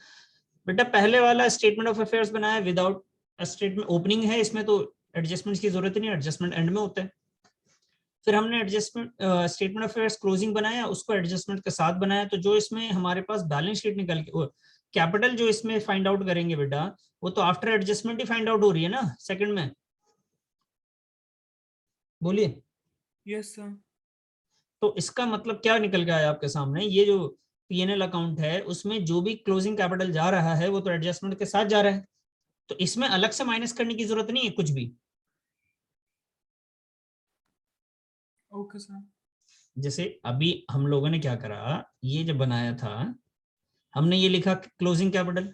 बेटा पहले वाला स्टेटमेंट ऑफ अफेयर्स बनाया विदाउट स्टेटमेंट, ओपनिंग है, इसमें तो एडजस्टमेंट्स की जरूरत नहीं, एडजस्टमेंट एंड में होता है। फिर हमने adjustment statement of affairs closing बनाया, उसको एडजस्टमेंट के साथ बनाया, तो जो इसमें हमारे पास बैलेंस शीट निकल के कैपिटल जो इसमें फाइंड आउट करेंगे बेटा, वो तो आफ्टर एडजस्टमेंट ही फाइंड आउट हो रही है ना सेकंड में। बोलिए। Yes sir. तो इसका मतलब क्या निकल के आया आपके सामने? ये जो पीएनएल अकाउंट है उसमें जो भी क्लोजिंग कैपिटल जा रहा है वो तो एडजस्टमेंट के साथ जा रहा है, तो इसमें अलग से माइनस करने की जरूरत नहीं है कुछ भी। Okay sir. जैसे अभी हम लोगों ने क्या करा, ये जब बनाया था हमने ये लिखा क्लोजिंग कैपिटल,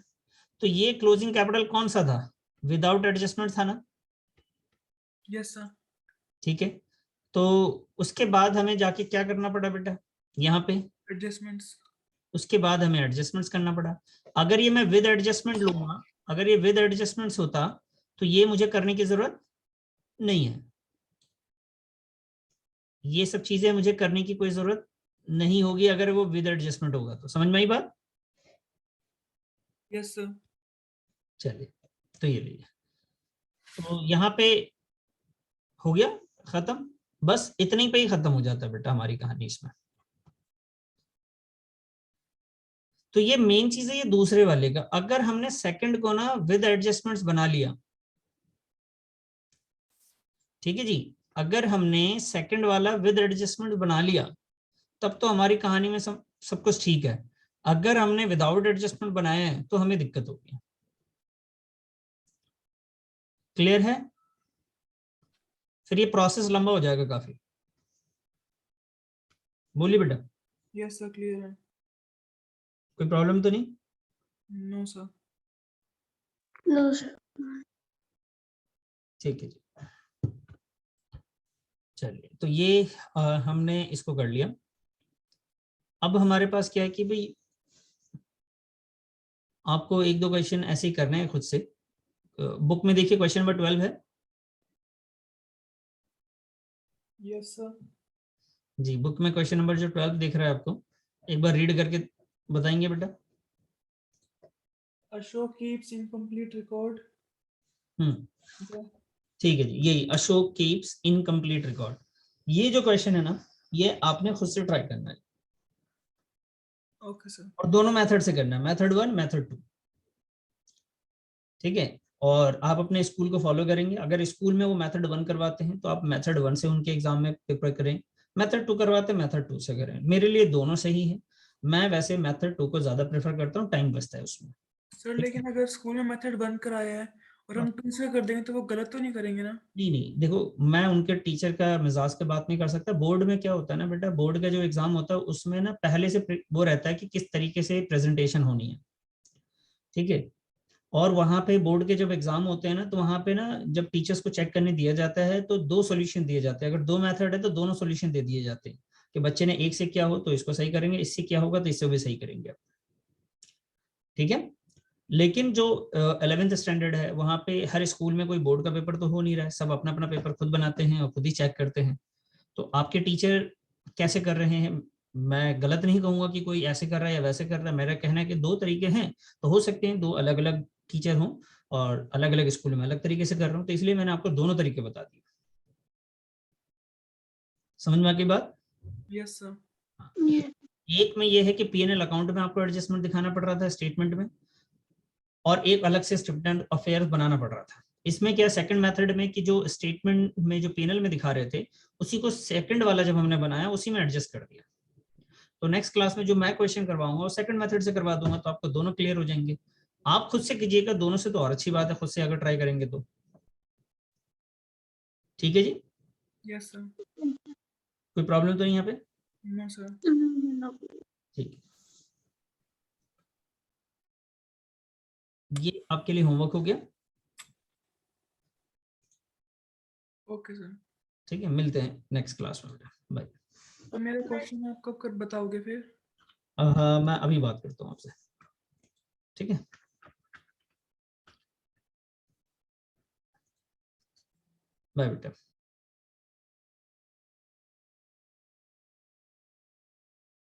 तो ये क्लोजिंग कैपिटल कौन सा था? विदाउट एडजस्टमेंट था ना? Yes sir. ठीक है, तो उसके बाद हमें जाके क्या करना पड़ा बेटा यहाँ पे? एडजस्टमेंट्स। उसके बाद हमें एडजस्टमेंट्स करना पड़ा। अगर ये मैं विद एडजस्टमेंट लूंगा, अगर ये विद एडजस्टमेंट्स होता तो ये मुझे करने की जरूरत नहीं है, ये सब चीजें मुझे करने की कोई जरूरत नहीं होगी अगर वो विद एडजस्टमेंट होगा तो। समझ में आई बात? Yes sir. चलिए, तो ये लीजिए, तो यहाँ पे हो गया खत्म। बस इतने पे ही खत्म हो जाता है बेटा हमारी कहानी इसमें। तो ये मेन चीज है ये दूसरे वाले का। अगर हमने सेकंड को ना विद एडजस्टमेंट्स बना लिया, ठीक है जी, अगर हमने सेकंड वाला विद एडजस्टमेंट बना लिया तब तो हमारी कहानी में सब कुछ ठीक है। अगर हमने विदाउट एडजस्टमेंट बनाया है तो हमें दिक्कत होगी। क्लियर है? फिर ये प्रोसेस लंबा हो जाएगा काफी। बोलिए बेटा। यस सर, क्लियर है। कोई प्रॉब्लम तो नहीं? No sir. No sir. ठीक है जी, चलिए, तो ये हमने इसको कर लिया। अब हमारे पास क्या है कि भाई आपको एक दो क्वेश्चन ऐसे ही करने हैं खुद से। बुक में देखिए क्वेश्चन नंबर 12 है। Yes sir. जी, बुक में क्वेश्चन नंबर जो 12 दिख रहा है आपको, एक बार रीड करके बताएंगे बेटा। Ashok keeps incomplete record. ठीक है जी, यही अशोक कीप्स इनकम्प्लीट रिकॉर्ड। ये जो क्वेश्चन है ना, ये आपने खुद से ट्राई करना है। Okay sir. और दोनों मेथड से करना है, मेथड 1 मेथड 2। ठीक है, और आप अपने स्कूल को फॉलो करेंगे। अगर स्कूल में वो मेथड 1 करवाते हैं तो आप मेथड 1 से उनके एग्जाम में पेपर करें, मेथड 2 करवाते हैं मेथड 2 से करें। मेरे लिए दोनों सही है, मैं वैसे मेथड 2 को ज्यादा प्रेफर करता हूँ, टाइम बचता है उसमें। सर लेकिन अगर स्कूल में मेथड 1 कराया है और हम 2 से कर देंगे तो वो गलत तो नहीं करेंगे ना? नहीं नहीं, देखो मैं उनके टीचर का मिजाज के बात नहीं कर सकता। बोर्ड में क्या होता है ना बेटा, बोर्ड का जो एग्जाम होता है उसमें ना पहले से वो रहता है कि किस तरीके से प्रेजेंटेशन होनी है। ठीक है, और वहां पे बोर्ड के जब एग्जाम होते हैं ना, तो वहां पे ना जब टीचर्स को चेक करने दिया जाता है तो दो सॉल्यूशन दिए जाते हैं। अगर दो मेथड है तो दोनों सॉल्यूशन दे दिए जाते हैं कि बच्चे ने एक से किया हो तो इसको सही करेंगे, इससे क्या होगा तो इससे भी सही करेंगे। ठीक है, लेकिन जो 11th स्टैंडर्ड है वहां पे हर स्कूल में कोई बोर्ड का पेपर तो हो नहीं रहा है, सब अपना अपना पेपर खुद बनाते हैं और खुद ही चेक करते हैं। तो आपके टीचर कैसे कर रहे हैं, मैं गलत नहीं कहूंगा कि कोई ऐसे कर रहा है या वैसे कर रहा है। मेरा कहना है कि दो तरीके हैं, तो हो सकते हैं दो अलग अलग टीचर हों और अलग अलग स्कूल में अलग तरीके से कर रहा हूँ, तो इसलिए मैंने आपको दोनों तरीके बता दिए। समझ में आ गई बात? Yes sir. एक में ये है कि पीएनएल अकाउंट में आपको एडजस्टमेंट दिखाना पड़ रहा था स्टेटमेंट में, और एक अलग से स्टेटमेंट अफेयर बनाना पड़ रहा था। इसमें क्या सेकंड मेथड में कि जो स्टेटमेंट में जो पीएनएल में दिखा रहे थे उसी को सेकंड वाला जब हमने बनाया उसी में एडजस्ट कर दिया। तो नेक्स्ट क्लास में जो मैं क्वेश्चन करवाऊंगा वो सेकंड मेथड से करवा दूंगा, तो आपको दोनों क्लियर हो जाएंगे। आप खुद से कीजिएगा, दोनों से तो और अच्छी बात है, खुद से अगर ट्राई करेंगे तो। ठीक है जी, यस सर। कोई प्रॉब्लम तो नहीं यहाँ पे? No sir. ठीक है, ये आपके लिए होमवर्क हो गया। Okay sir. ठीक है, मिलते हैं नेक्स्ट क्लास में, बाय। तो मेरा क्वेश्चन आप कब कर बताओगे फिर? मैं अभी बात करता हूँ आपसे, ठीक है। बाय बेटा।